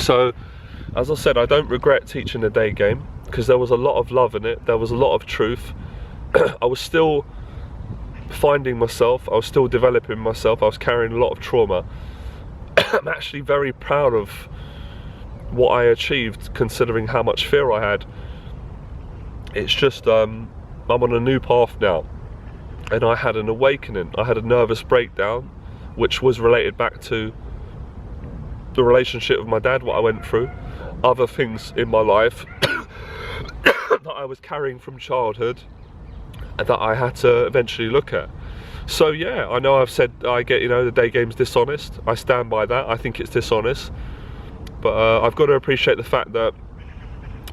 So, as I said, I don't regret teaching the day game because there was a lot of love in it, there was a lot of truth. I was still finding myself, I was still developing myself, I was carrying a lot of trauma. I'm actually very proud of what I achieved considering how much fear I had. It's just, I'm on a new path now, and I had an awakening, I had a nervous breakdown, which was related back to the relationship with my dad, what I went through, other things in my life that I was carrying from childhood and that I had to eventually look at. So yeah, I know I've said I get, you know, the day game's dishonest. I stand by that. I think it's dishonest, but I've got to appreciate the fact that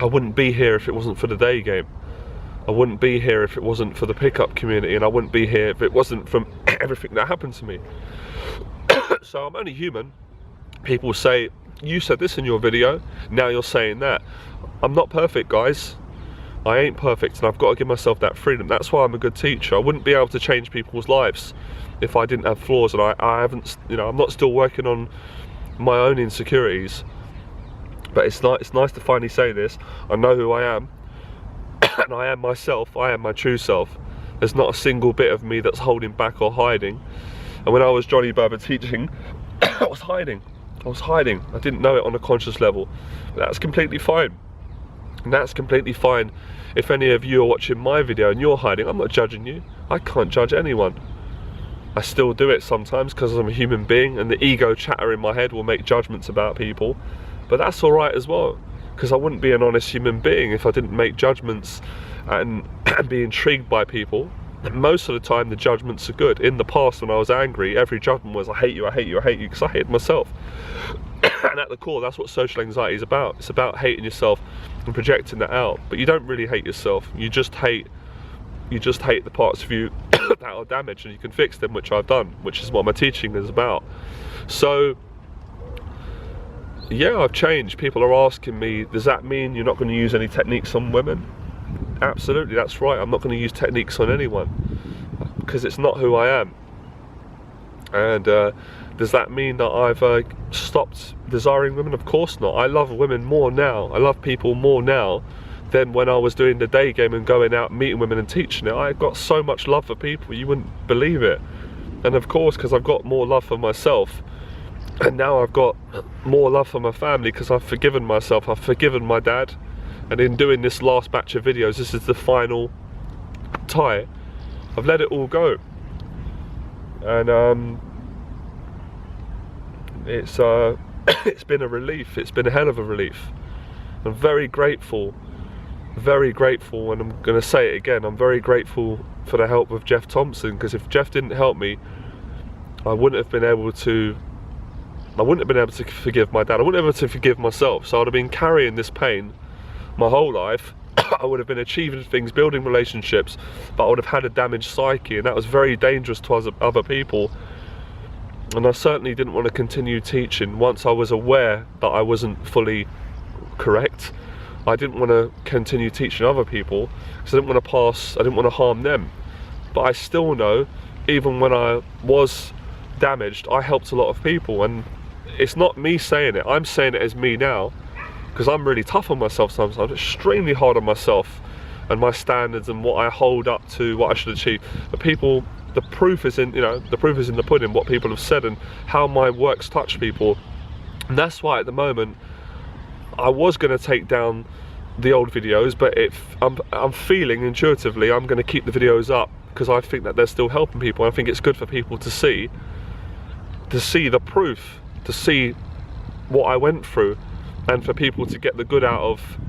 I wouldn't be here if it wasn't for the day game. I wouldn't be here if it wasn't for the pickup community, and I wouldn't be here if it wasn't from everything that happened to me. So I'm only human. People say, you said this in your video, now you're saying that. I'm not perfect, guys. I ain't perfect, and I've got to give myself that freedom. That's why I'm a good teacher. I wouldn't be able to change people's lives if I didn't have flaws, and I haven't, you know, I'm not still working on my own insecurities. But it's nice to finally say this. I know who I am, and I am myself. I am my true self. There's not a single bit of me that's holding back or hiding. And when I was Johnny Berber teaching, I was hiding. I didn't know it on a conscious level. But that's completely fine. And that's completely fine. If any of you are watching my video and you're hiding, I'm not judging you. I can't judge anyone. I still do it sometimes because I'm a human being, and the ego chatter in my head will make judgments about people. But that's alright as well, because I wouldn't be an honest human being if I didn't make judgments and be intrigued by people. And most of the time the judgments are good. In the past, when I was angry, every judgment was I hate you, I hate you, I hate you, because I hated myself. And at the core, that's what social anxiety is about. It's about hating yourself and projecting that out. But you don't really hate yourself. You just hate the parts of you that are damaged, and you can fix them, which I've done, which is what my teaching is about. So yeah, I've changed. People are asking me, does that mean you're not going to use any techniques on women? Absolutely, that's right. I'm not going to use techniques on anyone because it's not who I am. And does that mean that I've stopped desiring women? Of course not. I love women more now. I love people more now than when I was doing the day game and going out meeting women and teaching it. I've got so much love for people, you wouldn't believe it. And of course, because I've got more love for myself, and now I've got more love for my family because I've forgiven myself, I've forgiven my dad. And in doing this last batch of videos, this is the final tie. I've let it all go. And it's been a relief. It's been a hell of a relief. I'm very grateful, and I'm going to say it again, I'm very grateful for the help of Jeff Thompson, because if Jeff didn't help me, I wouldn't have been able to forgive my dad. I wouldn't have been able to forgive myself. So I'd have been carrying this pain my whole life. I would have been achieving things, building relationships, but I would have had a damaged psyche, and that was very dangerous to other people. And I certainly didn't want to continue teaching once I was aware that I wasn't fully correct. I didn't want to continue teaching other people because I didn't want to harm them. But I still know, even when I was damaged, I helped a lot of people. And it's not me saying it, I'm saying it as me now, because I'm really tough on myself sometimes. I'm extremely hard on myself and my standards and what I hold up to, what I should achieve. But people, the proof is in, the proof is in the pudding, what people have said and how my works touch people. And that's why at the moment I was going to take down the old videos, but I'm feeling intuitively I'm going to keep the videos up because I think that they're still helping people. I think it's good for people to see the proof, to see what I went through, and for people to get the good out of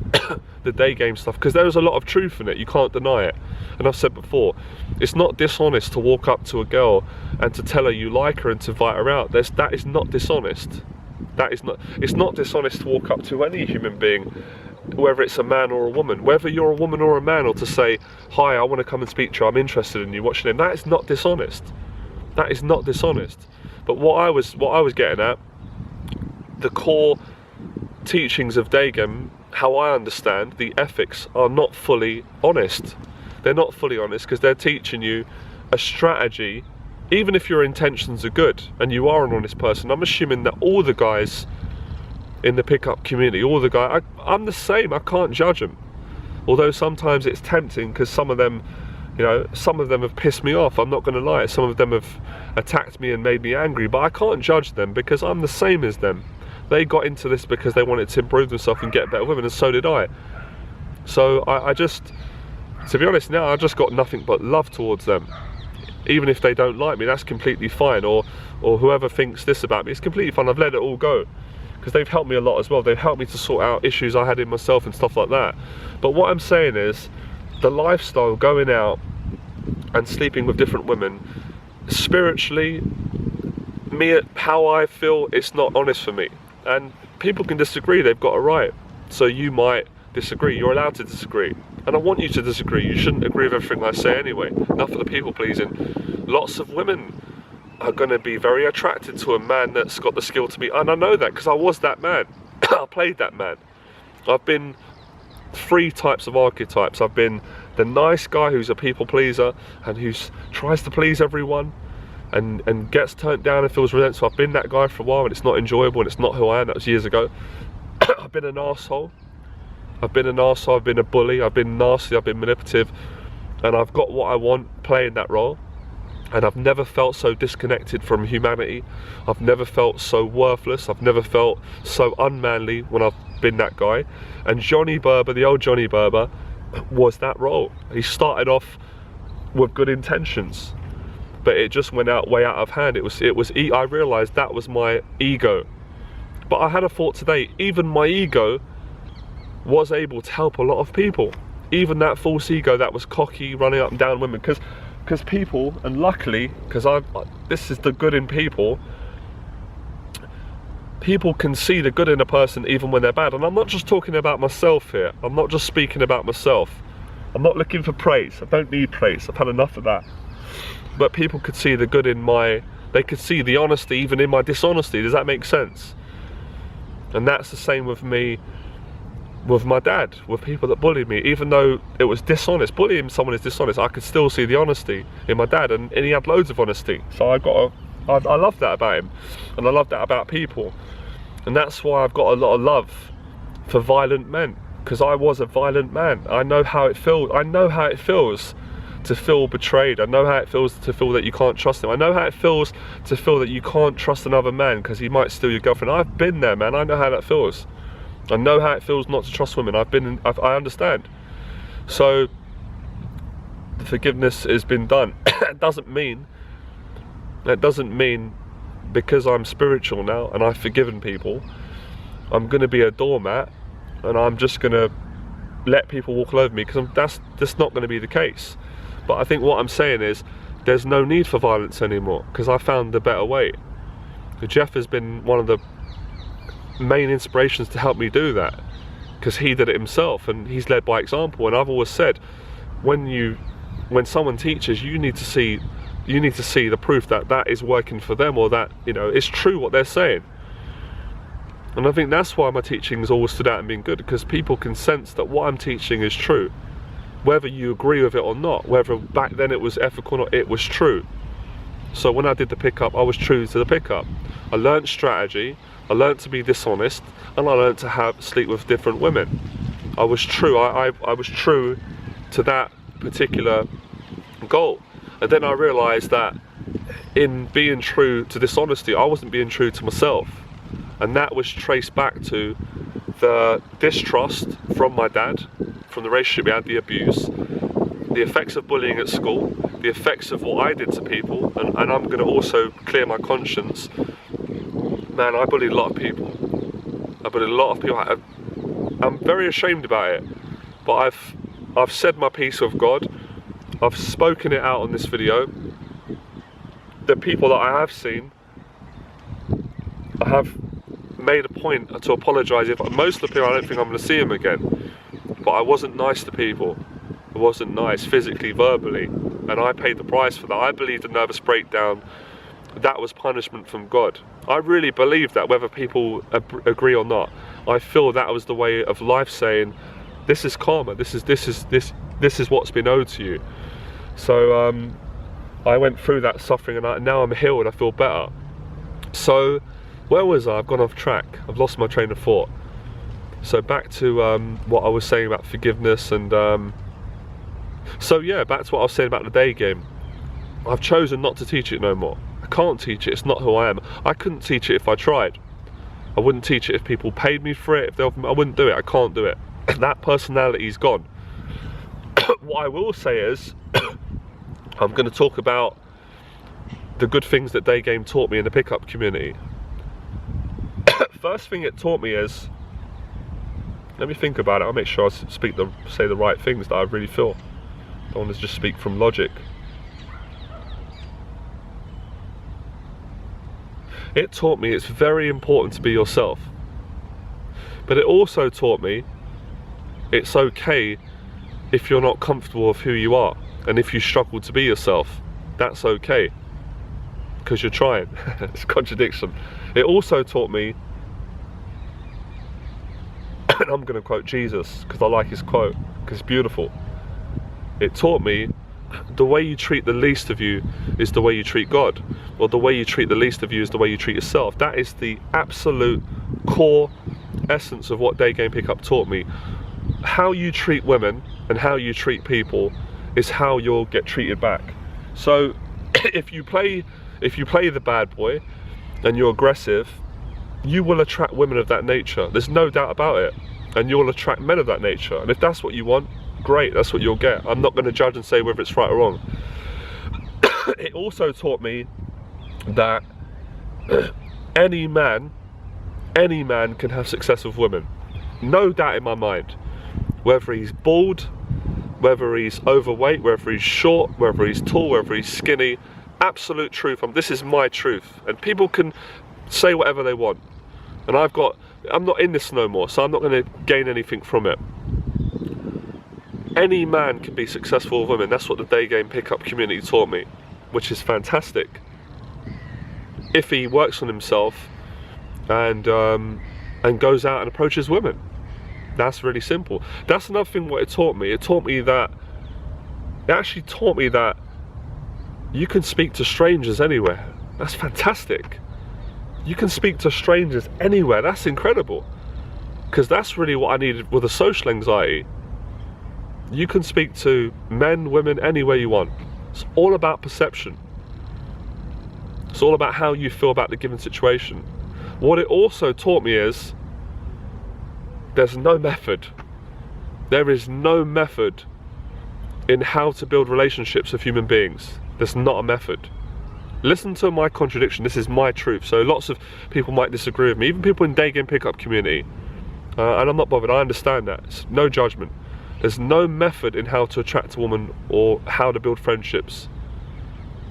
the day game stuff, because there is a lot of truth in it, you can't deny it. And I've said before, it's not dishonest to walk up to a girl and to tell her you like her and to invite her out. That is not dishonest. It's not dishonest to walk up to any human being, whether it's a man or a woman, whether you're a woman or a man, or to say, hi, I want to come and speak to you, I'm interested in you, what's your name? That is not dishonest. That is not dishonest. But what I was getting at, the core teachings of day game, how I understand the ethics, are not fully honest. They're not fully honest because they're teaching you a strategy. Even if your intentions are good and you are an honest person, I'm assuming that all the guys in the pickup community, all the guys, I'm the same. I can't judge them. Although sometimes it's tempting, because some of them, you know, some of them have pissed me off. I'm not going to lie. Some of them have attacked me and made me angry, but I can't judge them because I'm the same as them. They got into this because they wanted to improve themselves and get better women, and so did I. So I just, to be honest now, I just got nothing but love towards them. Even if they don't like me, that's completely fine. Or whoever thinks this about me, it's completely fine. I've let it all go, because they've helped me a lot as well. They've helped me to sort out issues I had in myself and stuff like that. But what I'm saying is, the lifestyle, going out and sleeping with different women, spiritually, me, how I feel, it's not honest for me. And people can disagree, they've got a right. So you might disagree, you're allowed to disagree. And I want you to disagree. You shouldn't agree with everything I say anyway. Enough of the people pleasing. Lots of women are going to be very attracted to a man that's got the skill to be, and I know that because I was that man. I played that man. I've been 3 types of archetypes. I've been the nice guy who's a people pleaser and who tries to please everyone and gets turned down and feels resentful. I've been that guy for a while, and it's not enjoyable, and it's not who I am. That was years ago. I've been an arsehole. I've been a bully, I've been nasty, I've been manipulative, and I've got what I want playing that role. And I've never felt so disconnected from humanity. I've never felt so worthless. I've never felt so unmanly when I've been that guy. And Johnny Berber, the old Johnny Berber, was that role. He started off with good intentions, but it just went way out of hand. I realised that was my ego. But I had a thought today, even my ego was able to help a lot of people. Even that false ego that was cocky, running up and down women, because people, and luckily, because this is the good in people, people can see the good in a person even when they're bad. And I'm not just talking about myself here. I'm not just speaking about myself. I'm not looking for praise. I don't need praise. I've had enough of that. But people could see the good in they could see the honesty even in my dishonesty. Does that make sense? And that's the same with me, with my dad, with people that bullied me. Even though it was dishonest, bullying someone is dishonest, I could still see the honesty in my dad, and he had loads of honesty. So I love that about him, and I love that about people. And that's why I've got a lot of love for violent men, because I was a violent man. I know how it feels. I know how it feels to feel betrayed. I know how it feels to feel that you can't trust him. I know how it feels to feel that you can't trust another man because he might steal your girlfriend. I've been there, man. I know how that feels. I know how it feels not to trust women. I understand. So the forgiveness has been done. That doesn't mean because I'm spiritual now and I've forgiven people, I'm going to be a doormat and I'm just going to let people walk all over me, because that's not going to be the case. But I think what I'm saying is there's no need for violence anymore, because I found the better way. Jeff has been one of the main inspirations to help me do that, because he did it himself and he's led by example. And I've always said, when someone teaches, you need to see the proof that that is working for them, or that, you know, it's true what they're saying. And I think that's why my teachings always stood out and been good, because people can sense that what I'm teaching is true, whether you agree with it or not, whether back then it was ethical or not, it was true. So when I did the pickup, I was true to the pickup. I learned strategy, I learned to be dishonest, and I learned to sleep with different women. I was true. I was true to that particular goal. And then I realised that in being true to dishonesty, I wasn't being true to myself. And that was traced back to the distrust from my dad, from the relationship we had, the abuse, the effects of bullying at school, the effects of what I did to people, and I'm going to also clear my conscience. Man, I bullied a lot of people. I bullied a lot of people. I'm very ashamed about it, but I've said my piece with God. I've spoken it out on this video. The people that I have seen, I have made a point to apologise. If most of the people, I don't think I'm going to see them again. But I wasn't nice to people. I wasn't nice physically, verbally, and I paid the price for that. I believed a nervous breakdown, that was punishment from God. I really believe that, whether people agree or not. I feel that was the way of life, saying, this is karma. This is what's been owed to you. So I went through that suffering, and now I'm healed. I feel better. So Where was I? I've gone off track. I've lost my train of thought. So back to what I was saying about forgiveness, and so yeah, back to what I was saying about the day game. I've chosen not to teach it no more. I can't teach it, it's not who I am. I couldn't teach it if I tried. I wouldn't teach it if people paid me for it. I wouldn't do it, I can't do it. That personality's gone. What I will say is, I'm going to talk about the good things that day game taught me in the pickup community. First thing it taught me is, let me think about it, I'll make sure I say the right things that I really feel. I don't want to just speak from logic. It taught me it's very important to be yourself. But it also taught me it's okay if you're not comfortable with who you are. And if you struggle to be yourself, that's okay. Because you're trying. It's a contradiction. It also taught me, and I'm going to quote Jesus because I like his quote, because it's beautiful. It taught me the way you treat the least of you is the way you treat God, or the way you treat the least of you is the way you treat yourself. That is the absolute core essence of what day game pickup taught me. How you treat women and how you treat people is how you'll get treated back. So if you play the bad boy and you're aggressive, you will attract women of that nature. There's no doubt about it. And you'll attract men of that nature. And if that's what you want, great, that's what you'll get. I'm not going to judge and say whether it's right or wrong. It also taught me that any man can have success with women. No doubt in my mind. Whether he's bald, whether he's overweight, whether he's short, whether he's tall, whether he's skinny. Absolute truth. This is my truth. And people can say whatever they want. And I'm not in this no more, so I'm not going to gain anything from it. Any man can be successful with women. That's what the day game pickup community taught me, which is fantastic. If he works on himself and goes out and approaches women. That's really simple. That's another thing what it taught me. It actually taught me that you can speak to strangers anywhere. That's fantastic. You can speak to strangers anywhere. That's incredible. Because that's really what I needed with a social anxiety. You can speak to men, women, anywhere you want. It's all about perception. It's all about how you feel about the given situation. What it also taught me is there's no method. There is no method in how to build relationships with human beings. There's not a method. Listen to my contradiction. This is my truth. So lots of people might disagree with me, even people in day game pickup community. And I'm not bothered. I understand that. It's no judgment. There's no method in how to attract a woman or how to build friendships.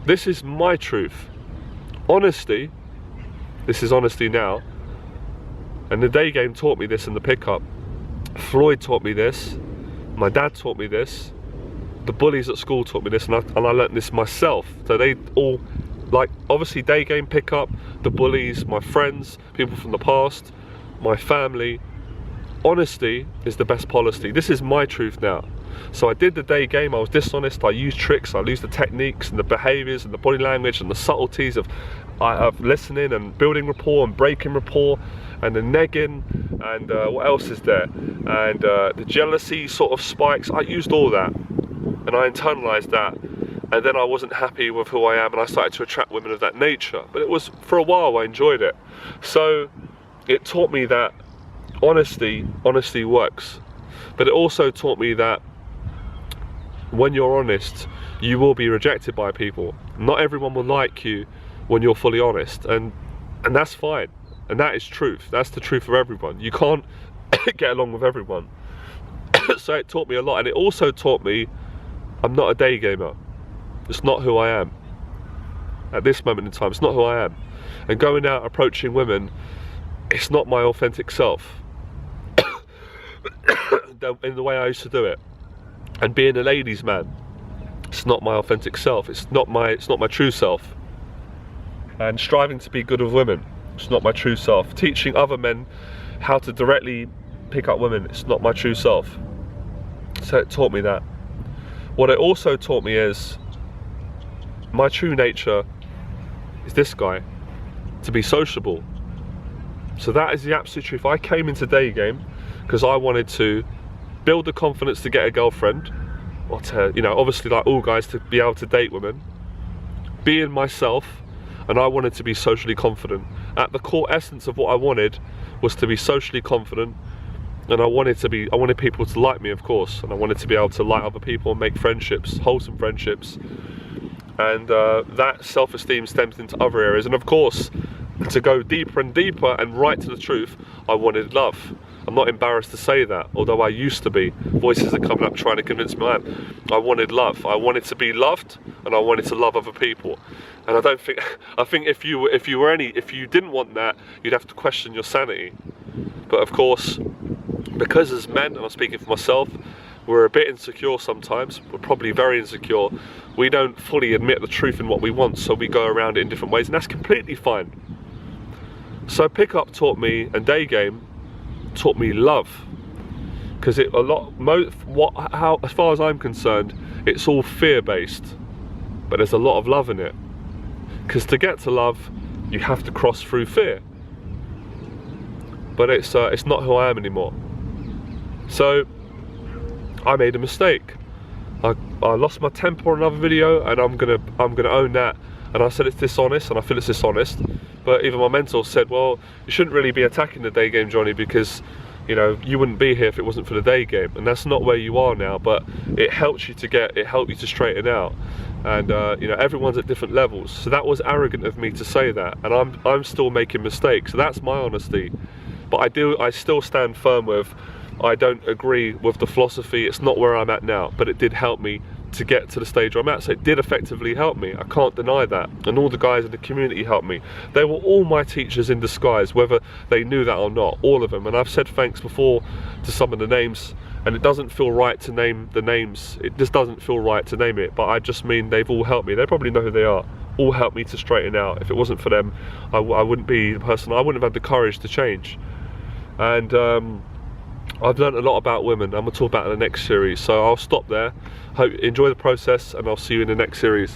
This is my truth. Honesty. This is honesty now. And the day game taught me this in the pickup. Floyd taught me this. My dad taught me this. The bullies at school taught me this, and I learnt this myself. So they all, like, obviously day game pickup, the bullies, my friends, people from the past, my family. Honesty is the best policy. This is my truth now. So I did the day game, I was dishonest, I used tricks, I used the techniques and the behaviours and the body language and the subtleties of listening and building rapport and breaking rapport and the negging and what else is there? And the jealousy sort of spikes. I used all that and I internalized that, and then I wasn't happy with who I am and I started to attract women of that nature. But it was, for a while I enjoyed it. So it taught me that honesty works. But it also taught me that when you're honest, you will be rejected by people. Not everyone will like you when you're fully honest, and that's fine. And that is truth. That's the truth for everyone. You can't get along with everyone. So it taught me a lot, and it also taught me I'm not a day gamer. It's not who I am. At this moment in time, it's not who I am. And going out approaching women, it's not my authentic self. In the way I used to do it. And being a ladies' man, it's not my authentic self. It's not my true self. And striving to be good with women, it's not my true self. Teaching other men how to directly pick up women, it's not my true self. So it taught me that. What it also taught me is my true nature is this guy, to be sociable, So that is the absolute truth. I came into Day Game because I wanted to build the confidence to get a girlfriend, or to, you know, obviously like all guys, to be able to date women, being myself, and I wanted to be socially confident. At the core essence of what I wanted was to be socially confident, and I wanted people to like me, of course, and I wanted to be able to like other people and make friendships, wholesome friendships. And that self-esteem stems into other areas, and of course, to go deeper and deeper and right to the truth, I wanted love. I'm not embarrassed to say that, although I used to be. Voices are coming up trying to convince me I wanted love. I wanted to be loved, and I wanted to love other people. And I think if you didn't want that, you'd have to question your sanity. But of course, because as men, and I'm speaking for myself, we're a bit insecure sometimes. We're probably very insecure. We don't fully admit the truth in what we want, so we go around it in different ways, and that's completely fine. So pickup taught me, and Day Game taught me love, because as far as I'm concerned, it's all fear-based, but there's a lot of love in it. Because to get to love, you have to cross through fear. But it's not who I am anymore. So I made a mistake. I lost my temper on another video, and I'm gonna own that. And I said it's dishonest, and I feel it's dishonest. But even my mentor said, well, you shouldn't really be attacking the Day Game, Johnny, because, you know, you wouldn't be here if it wasn't for the Day Game. And that's not where you are now, but it helped you to straighten out. And you know, everyone's at different levels. So that was arrogant of me to say that, and I'm still making mistakes. So that's my honesty. But I still stand firm with, I don't agree with the philosophy. It's not where I'm at now, but it did help me to get to the stage where I'm at. So it did effectively help me. I can't deny that. And all the guys in the community helped me. They were all my teachers in disguise, whether they knew that or not, all of them. And I've said thanks before to some of the names, and it doesn't feel right to name the names. It just doesn't feel right to name it, but I just mean they've all helped me. They probably know who they are. All helped me to straighten out. If it wasn't for them, I wouldn't be the person. I wouldn't have had the courage to change. And I've learned a lot about women. I'm going to talk about it in the next series. So I'll stop there. Hope you enjoy the process, and I'll see you in the next series.